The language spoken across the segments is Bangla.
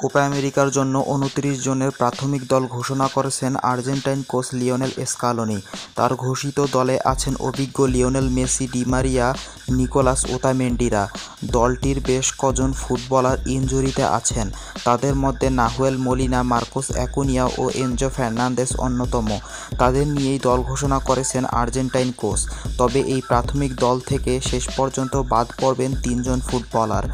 কোপা আমেরিকার জন্য ২৯ জনের প্রাথমিক দল ঘোষণা করেছেন আর্জেন্টাইন কোচ লিওনেল স্কালোনি। তার ঘোষিত দলে আছেন অভিজ্ঞ Lionel Messi, Di Maria, Nicolas ওতামেন্ডিরা। দলটির বেশ কজন ফুটবলার ইনজুরিতে আছেন। তাদের মধ্যে নাহুয়েল মলিনা, মার্কোস অ্যাকুনিয়া ও এনজো ফার্নান্দেজ অন্যতম। তাদের নিয়েই দল ঘোষণা করেছেন আর্জেন্টাইন কোচ। তবে এই প্রাথমিক দল থেকে শেষ পর্যন্ত বাদ পড়বেন ৩ জন ফুটবলার।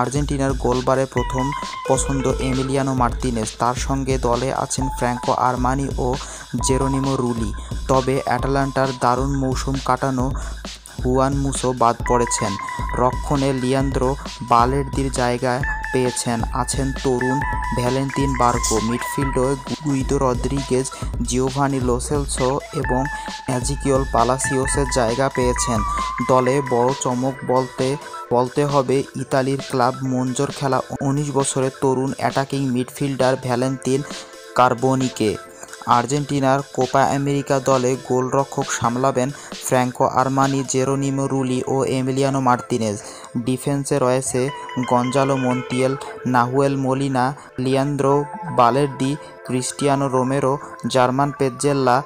আর্জেন্টিনার গোলবারে প্রথম পছন্দ এমিলিয়ানো মার্তিনেজ, তার সঙ্গে দলে আছেন ফ্র্যাঙ্কো আরমানি ও জেরোনিমো রুলি। তবে অ্যাটালান্টার দারুণ মৌসুম কাটানো হুয়ান মুসো বাদ পড়েছেন। রক্ষণে লিয়ান্দ্রো বালের্দির জায়গা পেয়েছেন আছেন তরুণ ভ্যালেন্তিন বার্কো। মিডফিল্ডে Guido Rodriguez, Giovani Lo Celso এবং এজিকিয়েল পালাসিওসের জায়গা পেয়েছেন। দলে বড় চমক বলতে হবে ইতালির ক্লাব মঞ্জোর খেলা ১৯ বছরের তরুণ অ্যাটাকিং মিডফিল্ডার ভ্যালেন্তিন কার্বোনিকে। আর্জেন্টিনার কোপা আমেরিকা দলে গোলরক্ষক সামলাবেন ফ্র্যাঙ্কো আরমানি, জেরোনিমো রুলি ও এমিলিয়ানো মার্তিনেজ। ডিফেন্সে রয়েছে Gonzalo Montiel, Nahuel Molina, Leandro Balerdi, Cristiano Romero, German Pezzella,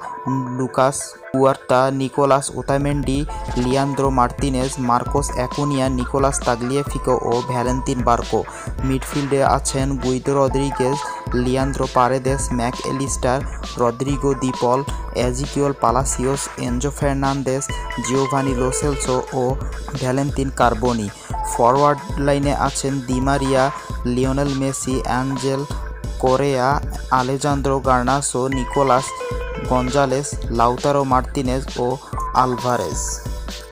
Lucas Quarta, Nicolas Otamendi, Leandro Martinez, Marcos Acuna, Nicolas Tagliafico ও ভ্যালেন্তিন বার্কো। মিডফিল্ডে আছেন Guido Rodriguez, Leandro Paredes, Mac Allister, Rodrigo De Paul, Ezequiel Palacios, Enzo Fernandez, Giovani Lo Celso ও ভ্যালেন্তিন কার্বোনি। ফরওয়ার্ড লাইনে আছেন Di Maria, Lionel Messi, Angel Correa, Alejandro Garnacho, Nicolas Gonzalez, Lautaro Martinez ও আলভারেজ।